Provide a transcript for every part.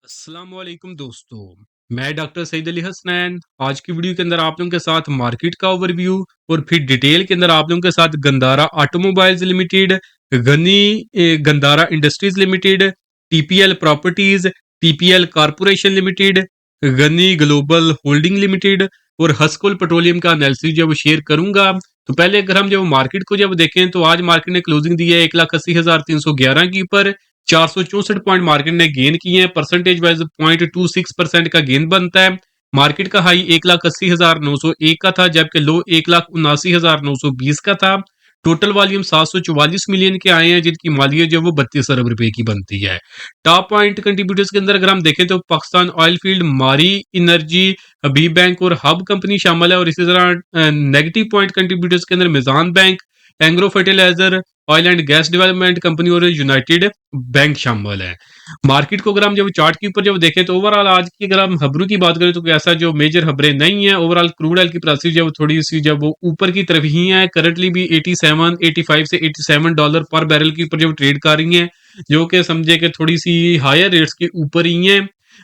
अस्सलामुअलैकुम दोस्तों। मैं डॉक्टर सईद अली हसनैन। आज की वीडियो के अंदर आप लोगों के साथ मार्केट का ओवरव्यू और फिर डिटेल के अंदर आप लोगों के साथ Gandhara automobiles limited, Gandhara industries limited, TPL properties, TPL corporation limited, Ghani global holding limited और हस्कोल पेट्रोलियम का एनालिसिस जब शेयर करूंगा। तो पहले अगर हम जब मार्केट को जब देखें तो आज मार्केट ने क्लोजिंग दी है 1,80,311 के ऊपर। 464 पॉइंट मार्केट ने गेन किए हैं। परसेंटेज वाइज 0.26% का गेन बनता है। मार्केट का हाई 1,80,901 का था, जबकि लो 1,79,920 का था। टोटल वॉल्यूम 744 मिलियन के आए हैं, जिनकी मालियत जो वो 32 अरब रुपए की बनती है। टॉप पॉइंट कंट्रीब्यूटर्स के अंदर अगर हम देखें तो पाकिस्तान ऑयल फील्ड, मारी एनर्जी, हबीब बैंक और हब कंपनी शामिल है। और इसी तरह नेगेटिव पॉइंट कंट्रीब्यूटर्स के अंदर Meezan bank, Engro fertiliser, oil and gas development company और यूनाइटेड बैंक शामिल है। मार्केट को अगर हम जब चार्ट के ऊपर जब देखें तो ओवरऑल आज की अगर हम खबरों की बात करें तो ऐसा जो मेजर खबरें नहीं है। ओवरऑल क्रूड ऑयल की प्राइस जब थोड़ी सी जब वो ऊपर की तरफ ही है, करंटली भी 87, 85 से $87 पर बैरल के ऊपर जब ट्रेड कर रही है, जो कि समझे कि थोड़ी सी हायर रेट्स के ऊपर ही है।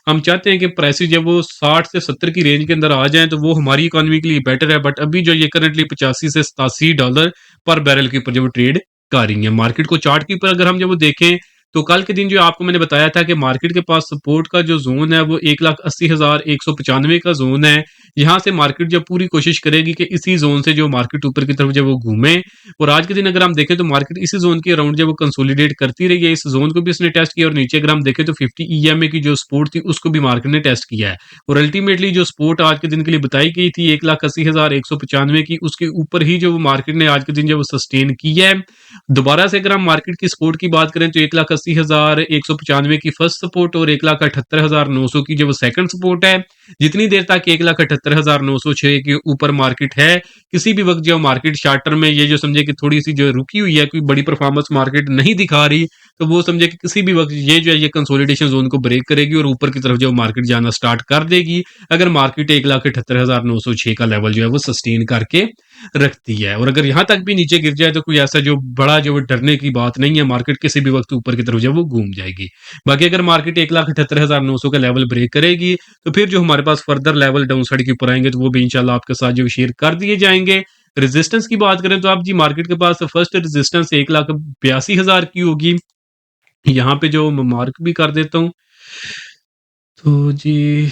हम चाहते हैं कि प्राइसेस जब वो 60 से 70 की रेंज के अंदर आ जाएं तो वो हमारी इकोनॉमी के लिए बेटर है। बट अभी जो ये करंटली 85 से $87 पर बैरल के ऊपर जब ट्रेड कर रही है। मार्केट को चार्ट के ऊपर अगर हम जब वो देखें तो कल के दिन जो आपको मैंने बताया था कि मार्केट के पास सपोर्ट का जो जोन है वो 1,80,195 का जोन है। यहाँ से मार्केट जब पूरी कोशिश करेगी कि इसी जोन से जो मार्केट ऊपर की तरफ जब वो घूमे। और आज के दिन अगर हम देखें तो मार्केट इसी जोन के अराउंड जब वो कंसोलिडेट करती रही है। इस जोन को भी इसने टेस्ट किया और नीचे अगर हम देखें तो 50 ईएमए की जो सपोर्ट थी उसको भी मार्केट ने टेस्ट किया है। और अल्टीमेटली जो सपोर्ट आज के दिन के लिए बताई गई थी 1,80,195 की, उसके ऊपर ही जो मार्केट ने आज के दिन जब सस्टेन की है। दोबारा से अगर हम मार्केट की सपोर्ट की बात करें तो 1,80,195 की फर्स्ट सपोर्ट और 1,78,900 की जो सेकंड सपोर्ट है। जितनी देर तक 1,78,906 के ऊपर मार्केट है, किसी भी वक्त जो मार्केट शॉर्ट टर्म में ये जो समझे कि थोड़ी सी जो रुकी हुई है, कोई बड़ी परफॉर्मेंस मार्केट नहीं दिखा रही, तो वो समझे कि किसी भी वक्त ये जो है ये कंसोलिडेशन जोन को ब्रेक करेगी और ऊपर की तरफ जो मार्केट जाना स्टार्ट कर देगी, अगर मार्केट 1,78,906 का लेवल जो है वो सस्टेन करके रखती है। और अगर यहां तक भी नीचे गिर जाए तो कोई ऐसा जो बड़ा जो डरने की बात नहीं है, मार्केट किसी भी वक्त ऊपर की तरफ जो वो घूम जाएगी। बाकी अगर मार्केट 1,78,900 का लेवल ब्रेक करेगी तो फिर जो हमारे पास फर्दर लेवल डाउन साइड के ऊपर आएंगे तो वो भी इंशाल्लाह आपके साथ जो शेयर कर दिए जाएंगे। रेजिस्टेंस की बात करें तो आप जी मार्केट के पास फर्स्ट रेजिस्टेंस 1,82,000 की होगी। यहाँ पे जो मार्क भी कर देता हूँ तो जी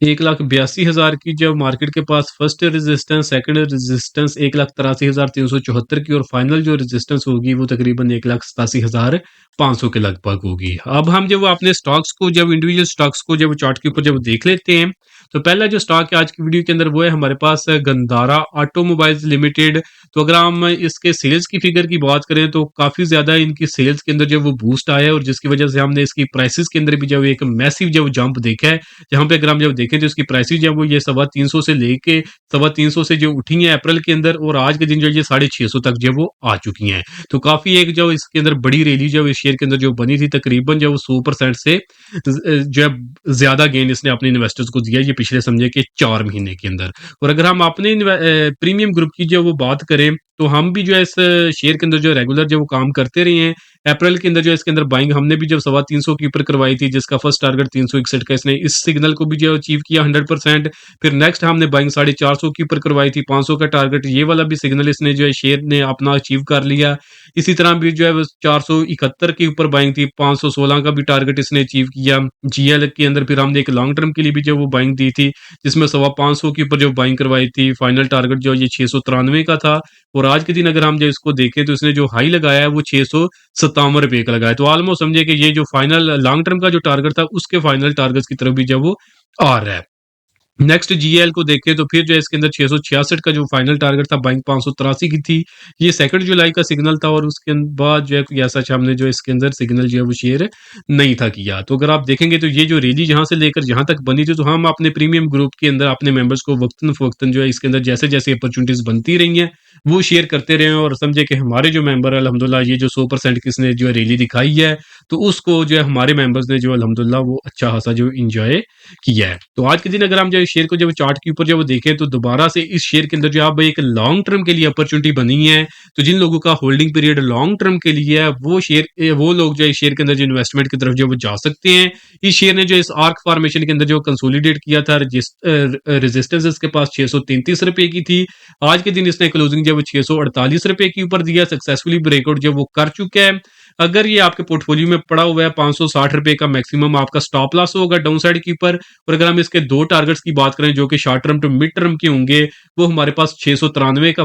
1,82,000 की जब मार्केट के पास फर्स्ट रेजिस्टेंस, सेकंड रेजिस्टेंस 1,83,374 की और फाइनल जो रेजिस्टेंस होगी वो तकरीबन 1,87,500 के लगभग होगी। अब हम जब अपने स्टॉक्स को जब इंडिविजुअल स्टॉक्स को जब चार्ट के ऊपर जब देख लेते हैं तो पहला जो स्टॉक है आज की वीडियो के अंदर वो है हमारे पास गंदारा ऑटोमोबाइल्स लिमिटेड। तो अगर हम इसके सेल्स की फिगर की बात करें तो काफी ज्यादा इनकी सेल्स के अंदर जब वो बूस्ट आया है और जिसकी वजह से हमने इसकी प्राइसेस के अंदर भी जब एक मैसिव जब जंप देखा है, जहां पे अगर हम जब देखें तो इसकी प्राइसेस जब वो ये 350 से लेके 350 से जो उठी है अप्रैल के अंदर और आज के दिन जो ये 650 तक जो वो आ चुकी हैं। तो काफी एक जो इसके अंदर बड़ी रैली जो इस शेयर के अंदर जो बनी थी, तकरीबन जो 100% से जो है ज्यादा गेन इसने अपने इन्वेस्टर्स को दिया ये पिछले समझे कि 4 महीने के अंदर। और अगर हम अपने प्रीमियम ग्रुप की जो वो बात करें तो हम भी जो है इस शेयर के अंदर जो रेगुलर जो वो काम करते रहे हैं। अप्रैल के अंदर जो इसके अंदर बाइंग हमने भी जब 350 के ऊपर करवाई थी, जिसका फर्स्ट टारगेट 361 का, इसने इस सिग्नल को भी जो अचीव किया 100%। फिर नेक्स्ट हमने बाइंग 450 के ऊपर करवाई थी, 500 का टारगेट, ये वाला भी सिग्नल इसने जो है शेयर ने अपना अचीव कर लिया। इसी तरह भी जो है 471 के ऊपर बाइंग थी, 516 का भी टारगेट इसने अचीव किया। जीएल के अंदर फिर हमने एक लॉन्ग टर्म के लिए भी जो वो बाइंग दी थी, जिसमें 550 के ऊपर जो बाइंग करवाई थी। फाइनल टारगेट जो ये 693 का था और आज के दिन अगर हम जो इसको देखें तो इसने जो हाई लगाया है वो 657 रुपए का लगाया। तो ऑलमोस्ट समझे कि ये जो फाइनल लॉन्ग टर्म का जो टारगेट था उसके फाइनल टारगेट की तरफ भी जब वो आ रहा है। नेक्स्ट जीएल को देखें तो फिर जो है इसके अंदर 666 का जो फाइनल टारगेट था, बाइंग 583 की थी। ये 2 जुलाई का सिग्नल था और उसके बाद जो है कोई ऐसा हमने जो इसके अंदर सिग्नल जो है वो शेयर नहीं था किया। तो अगर आप देखेंगे तो ये जो रैली जहां से लेकर जहां तक बनी थी, तो हम अपने प्रीमियम ग्रुप के अंदर अपने मेंबर्स को वक्तन फवक्तन जो है इसके अंदर जैसे जैसे अपॉर्चुनिटीज बनती रही हैं वो शेयर करते रहे हैं। और समझे कि हमारे जो मेंबर अल्हम्दुलिल्लाह ये जो 100% किसने जो है रैली दिखाई है, तो उसको जो है हमारे मेंबर्स ने जो अल्हम्दुलिल्लाह वो अच्छा खासा जो इंजॉय किया है। तो आज के दिन अगर हम जो इस शेयर को जब चार्ट के ऊपर जब देखें तो दोबारा से इस शेयर के अंदर जो अब एक लॉन्ग टर्म के लिए अपॉर्चुनिटी बनी है। तो जिन लोगों का होल्डिंग पीरियड लॉन्ग टर्म के लिए है वो लोग जो इस शेयर के अंदर जो इन्वेस्टमेंट की तरफ जो वो जा सकते हैं। इस शेयर ने जो इस आर्क फॉर्मेशन के अंदर जो कंसोलिडेट किया था, रेजिस्टेंस इसके पास 633 रुपए की थी। आज के दिन इसने क्लोजिंग जो वो 648 रुपए के ऊपर दिया, सक्सेसफुली ब्रेकआउट जो वो कर चुका है। अगर ये आपके पोर्टफोलियो में पड़ा हुआ है 560 रुपए का मैक्सिमम आपका स्टॉप लॉस होगा डाउन साइड के ऊपर। और अगर हम इसके दो टारगेट्स की बात करें जो कि short term to mid term के होंगे, वो हमारे पास 690 का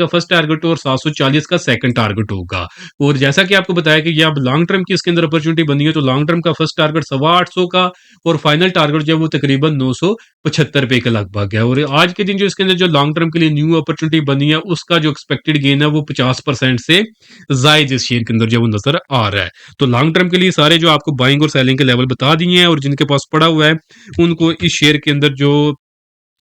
फर्स्ट टारगेट और 740 का सेकंड टारगेट होगा। और जैसा कि आपको बताया कि ये अब लॉन्ग टर्म की इसके अंदर अपॉर्चुनिटी बनी है, तो लॉन्ग टर्म का फर्स्ट टारगेट 850 का और फाइनल टारगेट जो है वो तकरीबन 975 रुपए के लगभग है। और आज के दिन जो इसके अंदर जो लॉन्ग टर्म के लिए न्यू अपॉर्चुनिटी बनी है, उसका जो एक्सपेक्टेड गेन है वो 50% से जायद इस शेयर के अंदर जो वो नजर आ रहा है। तो लॉन्ग टर्म के लिए सारे जो आपको बाइंग और सेलिंग के लेवल बता दिए हैं, और जिनके पास पड़ा हुआ है उनको इस शेयर के अंदर जो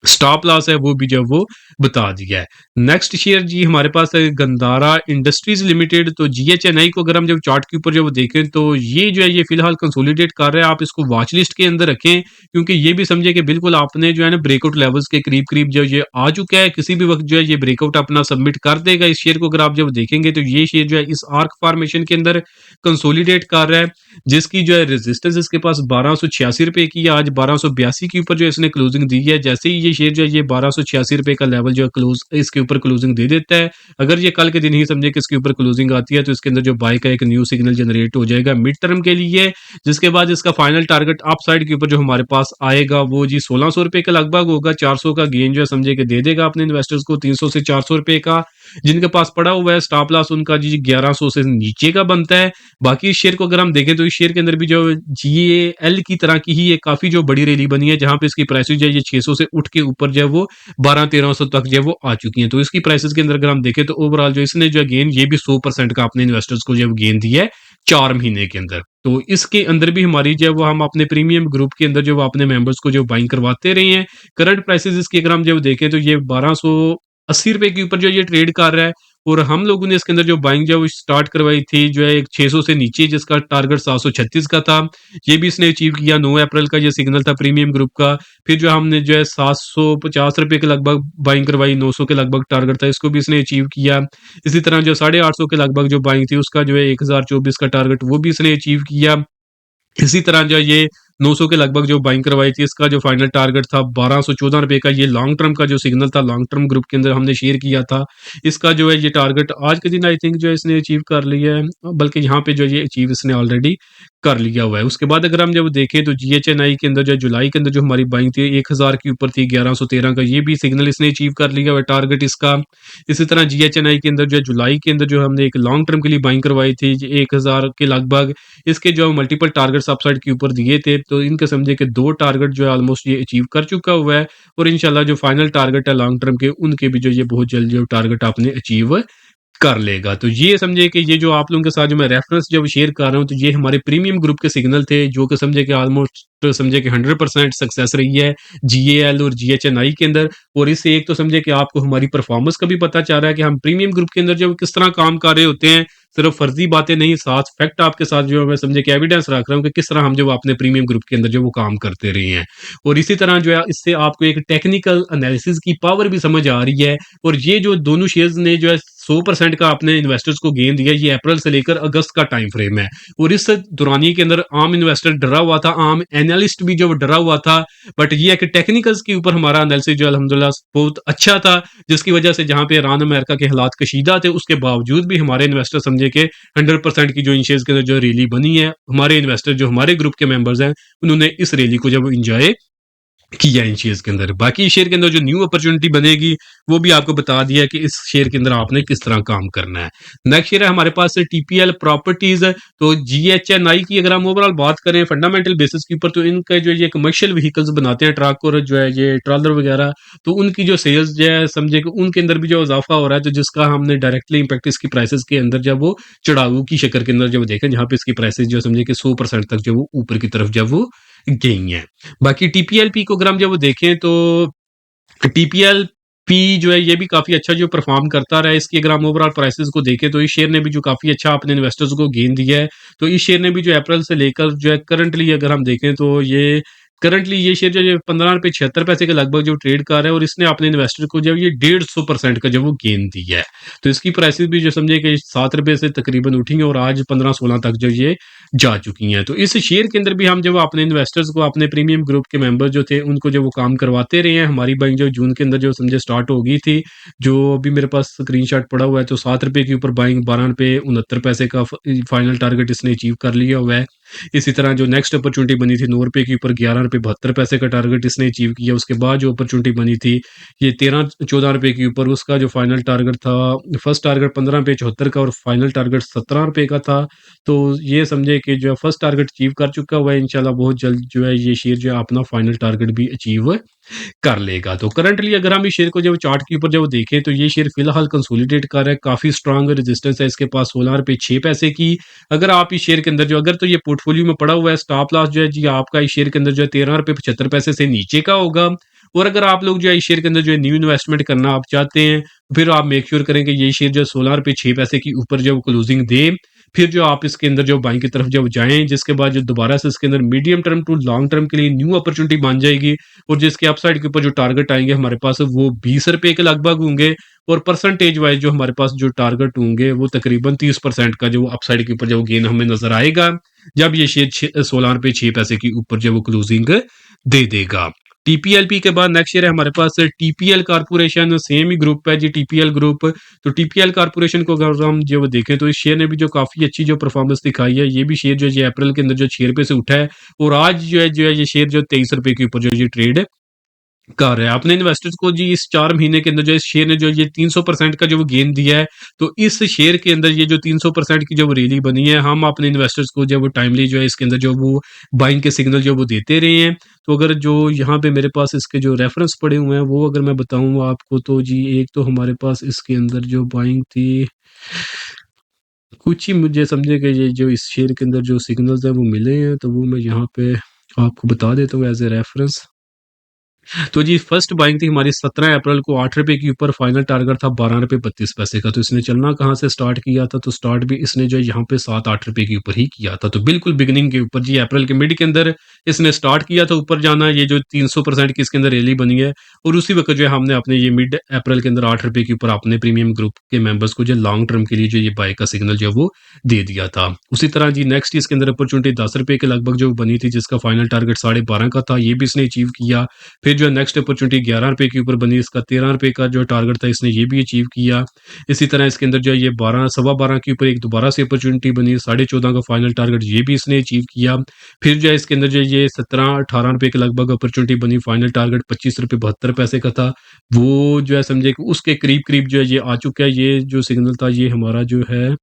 स्टॉप लॉस है वो भी जो वो बता दिया है। नेक्स्ट शेयर जी हमारे पास है गंधारा इंडस्ट्रीज लिमिटेड। तो जीएचएनआई को अगर हम जब चार्ट के ऊपर जब देखें तो ये जो है ये फिलहाल कंसोलिडेट कर रहा है। आप इसको वॉच लिस्ट के अंदर रखें, क्योंकि ये भी समझे कि बिल्कुल आपने जो है ना ब्रेकआउट लेवल्स के करीब करीब जो ये आ चुका है, किसी भी वक्त जो है ये ब्रेकआउट अपना सबमिट कर देगा। इस शेयर को अगर आप जब देखेंगे तो ये शेयर जो है इस आर्क फॉर्मेशन के अंदर कंसोलिडेट कर रहा है, जिसकी जो है रेजिस्टेंस इसके पास 1286 रुपए की है। आज 1282 के ऊपर जो इसने क्लोजिंग दी है। जैसे ही ये शेयर जो है ये 1286 रुपए का लेवल जो है क्लोज इसके ऊपर क्लोजिंग दे देता है, अगर ये कल के दिन ही समझे कि इसके ऊपर क्लोजिंग आती है, तो इसके अंदर जो बाय का एक न्यू सिग्नल जनरेट हो जाएगा मिड टर्म के लिए। जिसके बाद इसका फाइनल टारगेट अप साइड के ऊपर जो हमारे पास आएगा वो जी 1600 रुपए का लगभग होगा। 400 का गेन जो है समझे कि दे देगा अपने इन्वेस्टर्स को, 300 से 400 रुपए का। जिनके पास पड़ा हुआ है स्टॉप लॉस उनका जी 1100 से नीचे का बनता है। बाकी इस शेयर को अगर हम देखें तो इस शेयर के अंदर भी जो जीएएल की तरह की ही एक काफी जो बड़ी रैली बनी है, जहां पे इसकी प्राइसेस जो है ये 600 से उठ के ऊपर जो है वो 1200-1300 तक जो है वो आ चुकी हैं। तो इसकी प्राइसेस के अंदर अगर हम देखें तो ओवरऑल जो इसने जो है गेन ये भी 100% का अपने इन्वेस्टर्स को जो है गेन दिया है 4 महीने के अंदर। तो इसके अंदर भी हमारी जो है वो हम अपने प्रीमियम ग्रुप के अंदर जो वो अपने मेंबर्स को जो बाइंग करवाते रहे हैं। करंट प्राइसेस इसकी अगर हम जो देखें तो ये 1280 रुपए के ऊपर जो ये ट्रेड कर रहा है। और हम लोगों ने इसके अंदर जो बाइंग जो स्टार्ट करवाई थी जो है एक 600 से नीचे, जिसका टारगेट 736 का था, ये भी इसने अचीव किया। 9 अप्रैल का ये सिग्नल था प्रीमियम ग्रुप का। फिर जो हमने जो है 750 रुपए के लगभग बाइंग करवाई, 900 के लगभग टारगेट था, इसको भी इसने अचीव किया। इसी तरह जो 850 के लगभग जो बाइंग थी उसका जो है 1024 का टारगेट वो भी इसने अचीव किया। इसी तरह जो ये 900 के लगभग जो बाइंग करवाई थी, इसका जो फाइनल टारगेट था 1214 रुपए का। ये लॉन्ग टर्म का जो सिग्नल था लॉन्ग टर्म ग्रुप के अंदर हमने शेयर किया था। इसका जो है ये टारगेट आज के दिन आई थिंक जो है इसने अचीव कर लिया है, बल्कि यहाँ पे जो ये अचीव इसने ऑलरेडी कर लिया हुआ है। उसके बाद अगर हम जब देखें तो जीएचएनआई के अंदर जो जुलाई के अंदर जो हमारी बाइंग थी 1000 के ऊपर थी, 1113 का, ये भी सिग्नल इसने अचीव कर लिया हुआ है टारगेट इसका। इसी तरह जीएचएनआई के अंदर जो जुलाई के अंदर जो हमने एक लॉन्ग टर्म के लिए बाइंग करवाई थी 1000 के लगभग, इसके जो मल्टीपल टारगेट्स अपसाइड के ऊपर दिए थे, तो इनके समझे कि 2 टारगेट जो है ऑलमोस्ट ये अचीव कर चुका हुआ है। और इंशाल्लाह जो फाइनल टारगेट है लॉन्ग टर्म के, उनके भी जो ये बहुत जल्द जो टारगेट आपने अचीव कर लेगा। तो ये समझे कि ये जो आप लोगों के साथ जो मैं रेफरेंस जब शेयर कर रहा हूँ, तो ये हमारे प्रीमियम ग्रुप के सिग्नल थे, जो कि समझे कि ऑलमोस्ट समझे कि 100% सक्सेस रही है जीएएल और जीएचएनआई के अंदर। और इससे एक तो समझे कि आपको हमारी परफॉर्मेंस का भी पता चल रहा है कि हम प्रीमियम ग्रुप के अंदर जो किस तरह काम कर रहे होते हैं। सिर्फ फर्जी बातें नहीं, साथ फैक्ट आपके साथ जो मैं समझे कि एविडेंस रख रहा हूँ कि किस तरह हम जो अपने प्रीमियम ग्रुप के अंदर जो वो काम करते रहे हैं। और इसी तरह जो है इससे आपको एक टेक्निकल एनालिसिस की पावर भी समझ आ रही है। और ये जो दोनों शेयर्स ने जो है 100% का अपने इन्वेस्टर्स को गेन दिया, ये अप्रैल से लेकर अगस्त का टाइम फ्रेम है। और इस दौरानिए के अंदर आम इन्वेस्टर डरा हुआ था, आम एनालिस्ट भी जो डरा हुआ था। बट ये है कि टेक्निकल्स के ऊपर हमारा एनालिसिस जो अल्हम्दुलिल्लाह बहुत अच्छा था, जिसकी वजह से जहां पे ईरान अमेरिका के हालात कशीदा थे, उसके बावजूद भी हमारे इन्वेस्टर समझे कि 100% की जो इन शेयर्स के अंदर जो रैली बनी है, हमारे इन्वेस्टर जो हमारे ग्रुप के मेंबर्स हैं उन्होंने इस रैली को जब इंजॉय किया इन शेयर्स के अंदर। बाकी शेयर के अंदर जो न्यू अपॉर्चुनिटी बनेगी वो भी आपको बता दिया कि इस शेयर के अंदर आपने किस तरह काम करना है। नेक्स्ट शेयर है हमारे पास टीपीएल प्रॉपर्टीज। तो जीएचएनआई की अगर हम ओवरऑल बात करें फंडामेंटल बेसिस के ऊपर, तो इनका जो ये कमर्शियल व्हीकल्स बनाते हैं, ट्रक और जो है ये ट्रॉलर वगैरह, तो उनकी जो सेल्स जो है समझे कि उनके अंदर भी जो इजाफा हो रहा है, तो जिसका हमने डायरेक्टली इंपैक्ट इसकी प्राइसेस के अंदर जब वो चढ़ाऊ की शक्ल के अंदर जब देखें, जहाँ पे इसकी प्राइसेस जो समझे कि 100% तक जो वो ऊपर की तरफ जब वो गई हैं। बाकी टीपीएलपी को अगर हम जब वो देखें तो टीपीएलपी जो है ये भी काफी अच्छा जो परफॉर्म करता रहा है। इसकी अगर हम ओवरऑल प्राइसेस को देखें तो इस शेयर ने भी जो काफी अच्छा अपने इन्वेस्टर्स को गेन दिया है। तो इस शेयर ने भी जो अप्रैल से लेकर जो है करंटली अगर हम देखें तो ये करंटली ये शेयर जो है ₹15.76 के लगभग जो ट्रेड कर रहा है और इसने अपने इन्वेस्टर को जो ये 150% का जो वो गेन दिया है। तो इसकी प्राइसेस भी जो समझिए कि ₹7 से तकरीबन उठी हैं और आज 15-16 तक जो ये जा चुकी हैं। तो इस शेयर के अंदर भी हम जब अपने इन्वेस्टर्स को अपने प्रीमियम ग्रुप के मेंबर जो थे उनको जो वो काम करवाते रहे हैं। हमारी बाइंग जो जून के अंदर जो समझे स्टार्ट हो गई थी, जो अभी मेरे पास स्क्रीनशॉट पड़ा हुआ है, तो ₹7 के ऊपर बाइंग ₹12.69 का फाइनल टारगेट इसने अचीव कर लिया हुआ है। इसी तरह जो नेक्स्ट अपॉर्चुनिटी बनी थी ₹9 के ऊपर ₹11.72 का टारगेट इसने अचीव किया। उसके बाद जो अपॉर्चुनिटी बनी थी ये ₹13-14 के ऊपर, उसका जो फाइनल टारगेट था, फर्स्ट टारगेट ₹15.74 का और फाइनल टारगेट ₹17 का था। तो ये समझे कि जो है फर्स्ट टारगेट अचीव कर चुका हुआ है। इंशाल्लाह बहुत जल्द जो है ये शेयर जो है अपना फाइनल टारगेट भी अचीव कर लेगा। तो करंटली अगर हम इस शेयर को जब चार्ट के ऊपर जब देखें तो ये शेयर फिलहाल कंसोलिडेट कर रहा है, काफ़ी स्ट्रॉन्ग रेजिस्टेंस है इसके पास ₹16.06 की। अगर आप इस शेयर के अंदर जो अगर तो ये पोर्टफोलियो में पड़ा हुआ है, स्टॉप लॉस जो है जी आपका इस शेयर के अंदर जो है ₹13.75 से नीचे का होगा। और अगर आप लोग जो है इस शेयर के अंदर जो है न्यू इन्वेस्टमेंट करना आप चाहते हैं, फिर आप मेक श्योर करें कि ये शेयर जो है ₹16.06 के ऊपर जो क्लोजिंग दे। फिर जो आप इसके अंदर जो बाइंग की तरफ जब जाएँ, जिसके बाद जो दोबारा से इसके अंदर medium term to long term के लिए न्यू अपॉर्चुनिटी बन जाएगी और जिसके अपसाइड के ऊपर जो टारगेट आएँगे हमारे पास वो ₹20 के लगभग होंगे और परसेंटेज वाइज़ जो हमारे पास जो टारगेट होंगे वो तकरीबन 30% का जो अपसाइड के ऊपर जो गेन हमें नज़र आएगा, जब ये शेयर ₹16.06 के ऊपर जो वो क्लोजिंग दे देगा। टीपीएलपी के बाद नेक्स्ट शेयर है हमारे पास टीपीएल कॉर्पोरेशन, सेम ही ग्रुप है जी टीपीएल ग्रुप। तो टीपीएल कॉर्पोरेशन को अगर हम जो देखें तो इस शेयर ने भी जो काफ़ी अच्छी जो परफॉर्मेंस दिखाई है, ये भी शेयर जो है ये अप्रैल के अंदर जो ₹6 से उठा है और आज जो है ये शेयर जो ₹23 के ऊपर जो ये ट्रेड कर रहा है। अपने इन्वेस्टर्स को जी इस 4 महीने के अंदर जो इस शेयर ने जो ये 300% का जो वो गेन दिया है, तो इस शेयर के अंदर ये जो 300% की जो वो रैली बनी है, हम अपने इन्वेस्टर्स को जब वो टाइमली जो है इसके अंदर जो वो बाइंग के सिग्नल जो वो देते रहे हैं। तो अगर जो यहाँ पे मेरे पास इसके जो रेफरेंस पड़े हुए हैं, वो अगर मैं बताऊँ आपको तो जी एक तो हमारे पास इसके अंदर जो बाइंग थी, कुछ ही मुझे समझे कि ये जो इस शेयर के अंदर जो सिग्नल्स हैं वो मिले हैं, तो वो मैं यहाँ पे आपको बता देता हूँ एज़ अ रेफरेंस। तो जी फर्स्ट बाइंग थी हमारी 17 अप्रैल को ₹8 के ऊपर, फाइनल टारगेट था ₹12.32 का। तो इसने चलना कहाँ से स्टार्ट किया था? तो स्टार्ट भी इसने जो है यहाँ पे ₹7-8 के ऊपर ही किया था। तो बिल्कुल बिगिनिंग के ऊपर जी अप्रैल के मिड के अंदर इसने स्टार्ट किया था ऊपर जाना। ये जो 300% की इसके अंदर रैली बनी है और उसी वक़्त जो है हमने अपने ये मिड अप्रैल के अंदर ₹8 के ऊपर अपने प्रीमियम ग्रुप के मेंबर्स को जो लॉन्ग टर्म के लिए जो ये बाय का सिग्नल जो है वो दे दिया था। उसी तरह जी नेक्स्ट इसके अंदर अपॉर्चुनिटी ₹10 के लगभग जो बनी थी, जिसका फाइनल टारगेट 12.5 का था, ये भी इसने अचीव किया। फिर जो है नेक्स्ट अपॉर्चुनिटी ₹11 के ऊपर बनी, इसका ₹13 का जो टारगेट था इसने ये भी अचीव किया। इसी तरह इसके अंदर जो है ये 12 सवा 12 के ऊपर एक दोबारा से अपॉर्चुनिटी बनी, 14.5 का फाइनल टारगेट ये भी इसने अचीव किया। फिर जो है इसके अंदर जो ये 17-18 के लगभग अपॉर्चुनिटी बनी, फाइनल टारगेट ₹25.72 का था। वो जो है समझे कि उसके करीब-करीब जो है ये आ चुका है। ये जो सिग्नल था ये हमारा जो है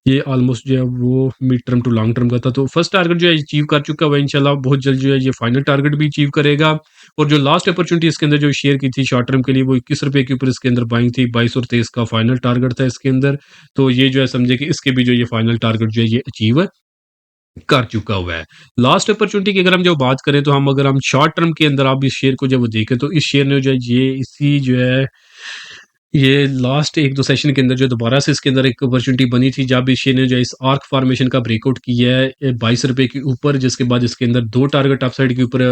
ये ऑलमोस्ट जो है वो mid term to long term का था। तो फर्स्ट टारगेट जो है अचीव कर चुका हुआ है, इंशाल्लाह बहुत जल्द जो है ये फाइनल टारगेट भी अचीव करेगा। और जो लास्ट अपॉर्चुनिटी इसके अंदर जो शेयर की थी शॉर्ट टर्म के लिए, वो ₹21 के ऊपर इसके अंदर बाइंग थी, 22 और 23 का फाइनल टारगेट था इसके अंदर। तो ये जो है समझे कि इसके भी जो ये फाइनल टारगेट जो है ये अचीव कर चुका हुआ है। लास्ट अपॉर्चुनिटी की अगर हम जो बात करें तो अगर हम शॉर्ट टर्म के अंदर आप इस शेयर को जब वो देखें तो इस शेयर ने जो है ये इसी जो है ये लास्ट 1-2 सेशन के अंदर जो दोबारा से इसके अंदर एक अपॉर्चुनिटी बनी थी, जब इस शेयर ने जो है इस आर्क फॉर्मेशन का ब्रेकआउट किया है ₹22 के ऊपर, जिसके बाद इसके अंदर 2 टारगेट अपसाइड के ऊपर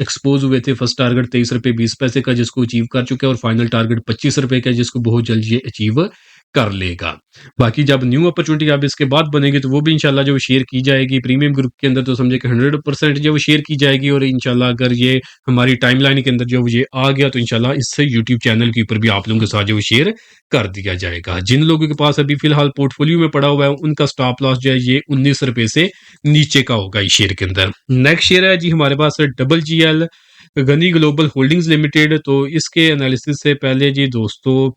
एक्सपोज़ हुए थे। फर्स्ट टारगेट ₹23.20 का जिसको अचीव कर चुका है और फाइनल टारगेट ₹25 का जिसको बहुत जल्द ये अचीव कर लेगा। बाकी जब न्यू अपॉर्चुनिटी अब इसके बाद बनेगी तो वो भी इंशाल्लाह जो शेयर की जाएगी प्रीमियम ग्रुप के अंदर, तो समझे कि 100% जो वो शेयर की जाएगी। और इंशाल्लाह अगर ये हमारी टाइमलाइन के अंदर जो ये आ गया तो इंशाल्लाह इससे यूट्यूब चैनल के ऊपर भी आप लोगों के साथ जो वो शेयर कर दिया जाएगा। जिन लोगों के पास अभी फिलहाल पोर्टफोलियो में पड़ा हुआ है उनका स्टॉप लॉस जो है ये ₹19 से नीचे का होगा इस शेयर के अंदर। नेक्स्ट शेयर है जी हमारे पास double GL Ghani global holdings limited. तो इसके एनालिसिस से पहले जी दोस्तों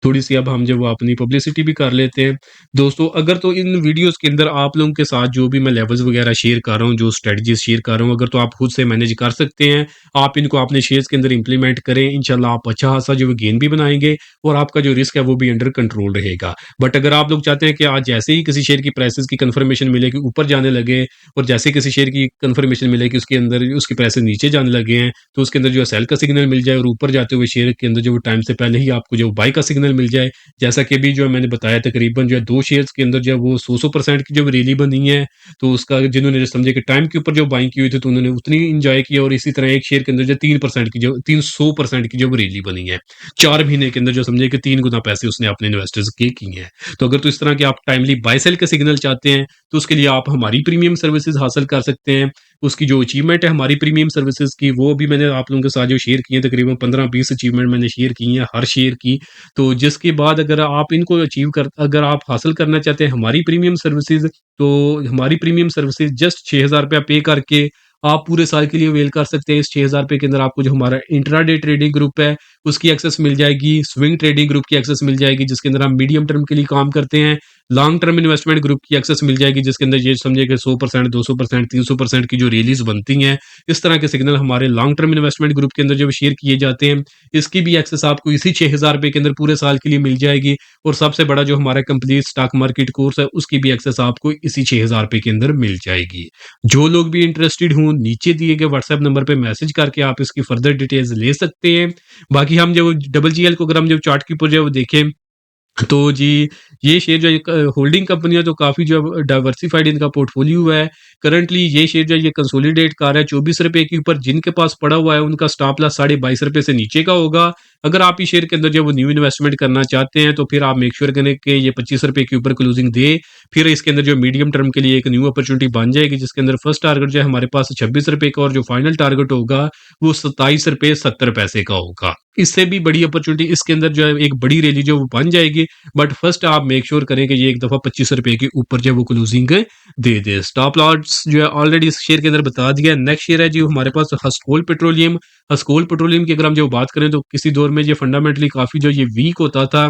थोड़ी-सी अब हम जो वो अपनी पब्लिसिटी भी कर लेते हैं। दोस्तों अगर तो इन वीडियोज़ के अंदर आप लोगों के साथ जो भी मैं लेवल्स वगैरह शेयर कर रहा हूँ, जो स्ट्रैटेजीज़ शेयर कर रहा हूँ, अगर तो आप खुद से मैनेज कर सकते हैं, आप इनको अपने शेयर्स के अंदर इम्प्लीमेंट करें, इंशाल्लाह आप अच्छा खासा जो गेन भी बनाएँगे और आपका जो रिस्क है वो भी अंडर कंट्रोल रहेगा। बट अगर आप लोग चाहते हैं कि आज जैसे ही किसी शेयर की प्राइसेज़ की कन्फर्मेशन मिले कि ऊपर जाने लगे और जैसे किसी शेयर की कन्फर्मेशन मिले कि उसके अंदर उसकी प्राइसेज़ नीचे जाने लगे हैं, तो उसके अंदर जो है सेल का सिग्नल मिल जाए और ऊपर जाते हुए शेयर के अंदर जो टाइम से पहले ही आपको जो बाय का सिग्नल सिग्नल मिल जाए। जैसा कि अभी जो है मैंने बताया तकरीबन जो है 2 शेयर्स के अंदर जो है वो 100% की जो रैली बनी है, तो उसका जिन्होंने जो समझे कि टाइम के ऊपर जो बाइंग की हुई थी तो उन्होंने उतनी एन्जॉय की और इसी तरह एक शेयर के अंदर जो 3% की जो 300% की जो रैली बनी है। 4 महीने के अंदर जो समझे कि 3 गुना पैसे उसने अपने इन्वेस्टर्स के किए हैं। तो अगर तो इस तरह के आप टाइमली बाय सेल का सिग्नल चाहते हैं, तो उसके लिए आप हमारी प्रीमियम सर्विसेज़ हासिल कर सकते हैं। उसकी जो अचीवमेंट है हमारी प्रीमियम सर्विसेज़ की, वो भी मैंने आप लोगों के साथ जो शेयर की है, तकरीबन 15-20 अचीवमेंट मैंने शेयर की हैं, हर शेयर की। तो जिसके बाद अगर आप हासिल करना चाहते हैं हमारी प्रीमियम सर्विसेज़, तो हमारी प्रीमियम सर्विसेज़ जस्ट ₹6000 पे करके आप पूरे साल के लिए अवेल कर सकते हैं। इस ₹6000 के अंदर आपको जो हमारा इंट्राडे ट्रेडिंग ग्रुप है, उसकी एक्सेस मिल जाएगी, स्विंग ट्रेडिंग ग्रुप की एक्सेस मिल जाएगी, जिसके अंदर हम मीडियम टर्म के लिए काम करते हैं। लॉन्ग टर्म इन्वेस्टमेंट ग्रुप की एक्सेस मिल जाएगी, जिसके अंदर ये समझिए कि 100%, 200%, 300% की जो रैलीज़ बनती हैं, इस तरह के सिग्नल हमारे लॉन्ग टर्म इन्वेस्टमेंट ग्रुप के अंदर जब शेयर किए जाते हैं, इसकी भी एक्सेस आपको इसी ₹6000 के अंदर पूरे साल के लिए मिल जाएगी। और सबसे बड़ा जो हमारा कंप्लीट स्टॉक मार्केट कोर्स है, उसकी भी एक्सेस आपको इसी ₹6000 के अंदर मिल जाएगी। जो लोग भी इंटरेस्टेड हों, नीचे दिए गए व्हाट्सएप नंबर पे मैसेज करके आप इसकी फर्दर डिटेल्स ले सकते हैं। बाकी हम जब डबल जीएल को अगर हम जब चार्ट के ऊपर जब देखें, तो जी, ये शेयर जो है एक होल्डिंग कंपनी है, तो काफ़ी जो है डाइवर्सिफ़ाइड इनका पोर्टफ़ोलियो है। करंटली ये शेयर जो है ये कंसोलिडेट कर रहा है ₹24 के ऊपर, जिनके पास पड़ा हुआ है उनका स्टॉप लॉस ₹22.5 से नीचे का होगा। अगर आप इस शेयर के अंदर जो है वो न्यू इन्वेस्टमेंट करना चाहते हैं, तो फिर आप मेक श्योर करें कि ये ₹25 के ऊपर क्लोजिंग दे। फिर इसके अंदर जो मीडियम टर्म के लिए एक न्यू अपॉर्च्युनिटी बन जाएगी, जिसके अंदर फर्स्ट टारगेट जो है हमारे पास ₹26 का और जो फाइनल टारगेट होगा, वो ₹27.70 का होगा। इससे भी बड़ी अपॉर्च्युनिटी इसके अंदर जो है एक बड़ी रैली जो वो बन जाएगी। बट फर्स्ट आप मेक श्योर करें कि ये एक दफ़ा ₹25 के ऊपर जो है वो क्लोजिंग दे दे। स्टॉप लॉस जो है ऑलरेडी इस शेयर के अंदर बता दिया है। नेक्स्ट शेयर है जी हमारे पास हस्कोल पेट्रोलियम। हस्कोल पेट्रोलियम की अगर हम जो बात करें, तो किसी दौर में ये फंडामेंटली काफ़ी जो ये वीक होता था।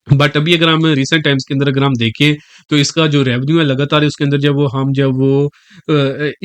बट अभी अगर हम रिसेंट टाइम्स के अंदर अगर हम देखें, तो इसका जो रेवेन्यू है लगातार उसके अंदर जब वो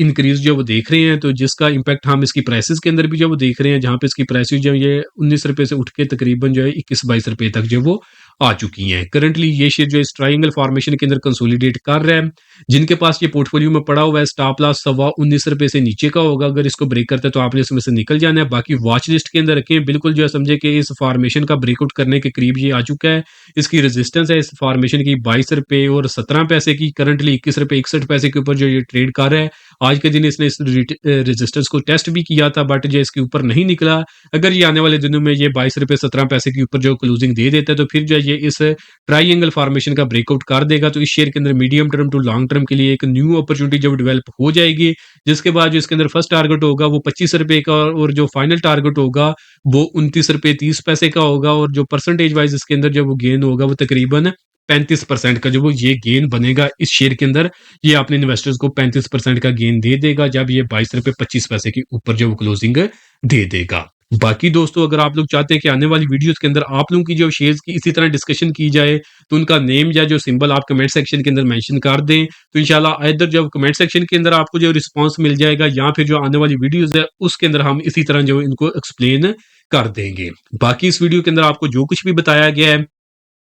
इंक्रीज़ जो वो देख रहे हैं, तो जिसका इम्पैक्ट हम इसकी प्राइसेज़ के अंदर भी जो वो देख रहे हैं, जहाँ पे इसकी प्राइसेज़ जो है ये ₹19 से उठ के तकरीबन जो है ₹21-22 तक जो वो आ चुकी हैं। करंटली ये शेयर जो है इस ट्रायंगल फॉर्मेशन के अंदर कंसोलिडेट कर रहा है। जिनके पास ये पोर्टफोलियो में पड़ा हुआ है, स्टॉप लॉस सवा ₹19 से नीचे का होगा, अगर इसको ब्रेक करता है तो आपने इसमें से निकल जाना है। बाकी वॉच लिस्ट के अंदर रखें, बिल्कुल जो है समझे कि इस फॉर्मेशन का ब्रेकआउट करने के करीब ये आ चुका है। इसकी रेजिस्टेंस है इस फॉर्मेशन की ₹22 और 17 पैसे की, करंटली ₹21.61 के ऊपर जो ये ट्रेड कर रहा है। आज के दिन इसने इस रेजिस्टेंस को टेस्ट भी किया था, बट जो इसके ऊपर नहीं निकला। अगर ये आने वाले दिनों में ये ₹22.17 के ऊपर जो क्लोजिंग दे देता है, तो फिर जो है ये इस ट्रायंगल फॉर्मेशन का ब्रेकआउट कर देगा। तो इस शेयर के अंदर medium term to long term के लिए एक न्यू अपॉर्चुनिटी जब डेवलप हो जाएगी, जिसके बाद जो इसके अंदर फर्स्ट टारगेट होगा वो ₹25 का और जो फाइनल टारगेट होगा वो ₹29.30 का होगा। और जो परसेंटेज वाइज इसके अंदर जब वो गेन होगा, वो तकरीबन 35% का जो वो ये गेन बनेगा इस शेयर के अंदर। ये अपने इन्वेस्टर्स को 35% का गेन दे देगा, जब ये ₹22.25 के ऊपर जो वो क्लोजिंग दे देगा। बाकी दोस्तों, अगर आप लोग चाहते हैं कि आने वाली वीडियोस के अंदर आप लोगों की जो शेयर्स की इसी तरह डिस्कशन की जाए, तो उनका नेम या जो सिंबल आप कमेंट सेक्शन के अंदर मेंशन कर दें, तो इंशाल्लाह इधर जब कमेंट सेक्शन के अंदर आपको जो रिस्पांस मिल जाएगा, या फिर जो आने वाली वीडियोस है उसके अंदर हम इसी तरह जो इनको एक्सप्लेन कर देंगे। बाकी इस वीडियो के अंदर आपको जो कुछ भी बताया गया है,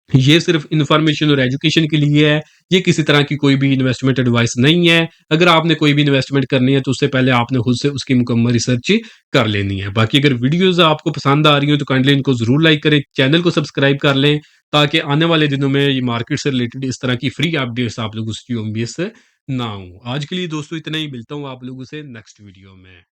ये सिर्फ इन्फॉर्मेशन और एजुकेशन के लिए है। ये किसी तरह की कोई भी इन्वेस्टमेंट एडवाइस नहीं है। अगर आपने कोई भी इन्वेस्टमेंट करनी है, तो उससे पहले आपने खुद से उसकी मुकम्मल रिसर्च कर लेनी है। बाकी अगर वीडियोस आपको पसंद आ रही हो, तो काइंडली इनको ज़रूर लाइक करें, चैनल को सब्सक्राइब कर लें, ताकि आने वाले दिनों में ये मार्केट से रिलेटेड इस तरह की फ्री अपडेट्स आप लोगों से मिस ना हो। आज के लिए दोस्तों इतना ही, मिलता हूँ आप लोगों से नेक्स्ट वीडियो में।